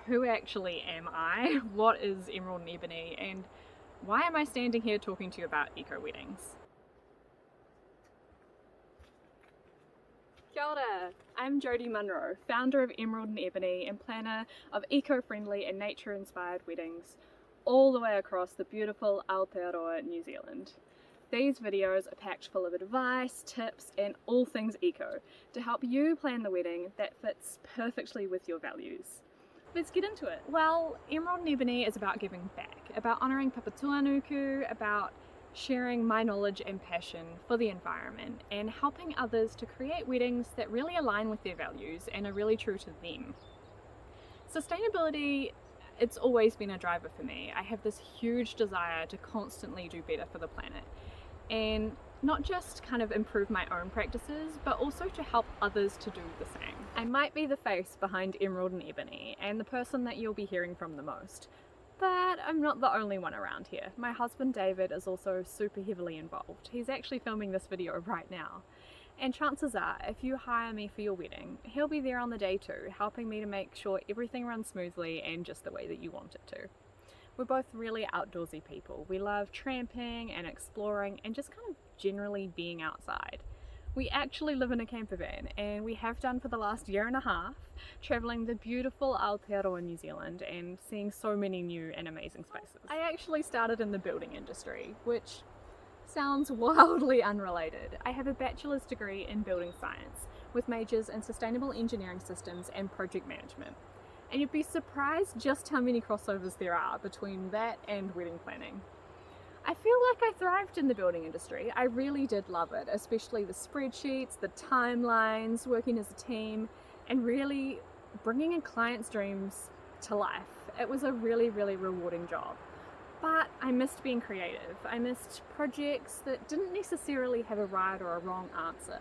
who actually am I? What is Emerald and Ebony? And why am I standing here talking to you about eco weddings? Kia ora! I'm Jodie Munro, founder of Emerald and Ebony and planner of eco-friendly and nature-inspired weddings all the way across the beautiful Aotearoa, New Zealand. These videos are packed full of advice, tips and all things eco to help you plan the wedding that fits perfectly with your values. Let's get into it. Well, Emerald and Ebony is about giving back, about honouring Papatuanuku, about sharing my knowledge and passion for the environment and helping others to create weddings that really align with their values and are really true to them. Sustainability, it's always been a driver for me. I have this huge desire to constantly do better for the planet and not just kind of improve my own practices, but also to help others to do the same. I might be the face behind Emerald and Ebony and the person that you'll be hearing from the most, but I'm not the only one around here. My husband David is also super heavily involved. He's actually filming this video right now. And chances are, if you hire me for your wedding, he'll be there on the day too, helping me to make sure everything runs smoothly and just the way that you want it to. We're both really outdoorsy people. We love tramping and exploring and just kind of generally being outside. We actually live in a camper van, and we have done for the last year and a half, travelling the beautiful Aotearoa, New Zealand and seeing so many new and amazing spaces. I actually started in the building industry, which sounds wildly unrelated. I have a bachelor's degree in building science with majors in sustainable engineering systems and project management. And you'd be surprised just how many crossovers there are between that and wedding planning. I feel like I thrived in the building industry. I really did love it, especially the spreadsheets, the timelines, working as a team, and really bringing a client's dreams to life. It was a really, really rewarding job. But I missed being creative. I missed projects that didn't necessarily have a right or a wrong answer.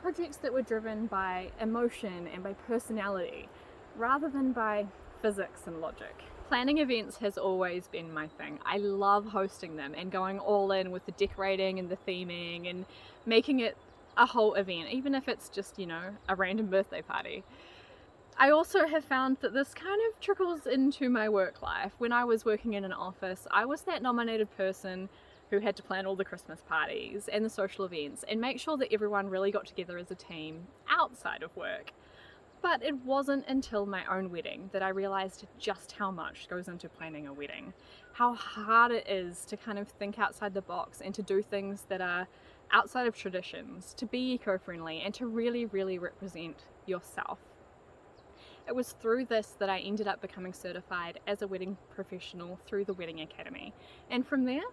Projects that were driven by emotion and by personality, rather than by physics and logic. Planning events has always been my thing. I love hosting them and going all in with the decorating and the theming and making it a whole event, even if it's just, a random birthday party. I also have found that this kind of trickles into my work life. When I was working in an office, I was that nominated person who had to plan all the Christmas parties and the social events and make sure that everyone really got together as a team outside of work. But it wasn't until my own wedding that I realized just how much goes into planning a wedding. How hard it is to kind of think outside the box and to do things that are outside of traditions, to be eco-friendly and to really, really represent yourself. It was through this that I ended up becoming certified as a wedding professional through the Wedding Academy. And from there,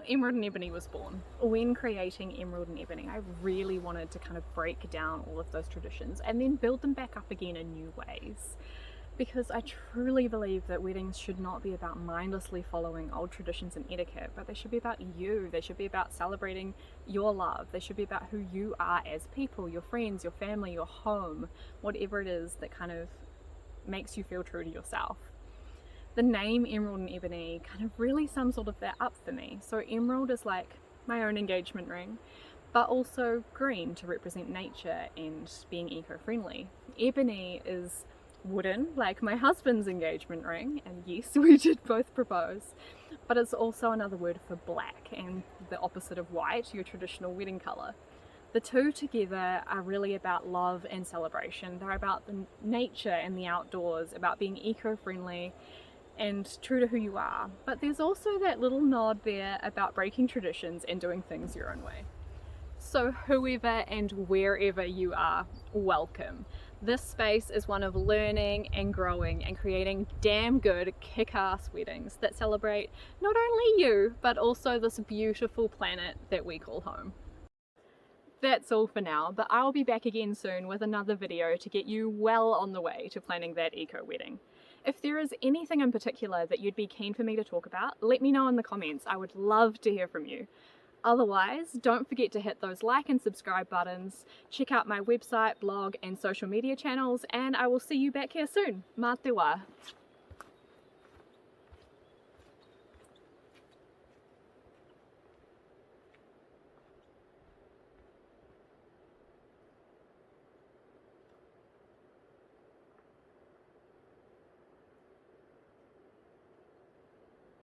Emerald and Ebony was born. When creating Emerald and Ebony, I really wanted to kind of break down all of those traditions and then build them back up again in new ways. Because I truly believe that weddings should not be about mindlessly following old traditions and etiquette, but they should be about you. They should be about celebrating your love. They should be about who you are as people, your friends, your family, your home, whatever it is that kind of makes you feel true to yourself. The name Emerald and Ebony kind of really sums all of that up for me. So emerald is like my own engagement ring, but also green to represent nature and being eco-friendly. Ebony is wooden, like my husband's engagement ring, and yes, we did both propose, but it's also another word for black and the opposite of white, your traditional wedding colour. The two together are really about love and celebration. They're about the nature and the outdoors, about being eco-friendly and true to who you are. But there's also that little nod there about breaking traditions and doing things your own way. So whoever and wherever you are, welcome. This space is one of learning and growing and creating damn good kick-ass weddings that celebrate not only you, but also this beautiful planet that we call home. That's all for now, but I'll be back again soon with another video to get you well on the way to planning that eco wedding. If there is anything in particular that you'd be keen for me to talk about, let me know in the comments. I would love to hear from you. Otherwise, don't forget to hit those like and subscribe buttons, check out my website, blog and social media channels, and I will see you back here soon. Mā te wā.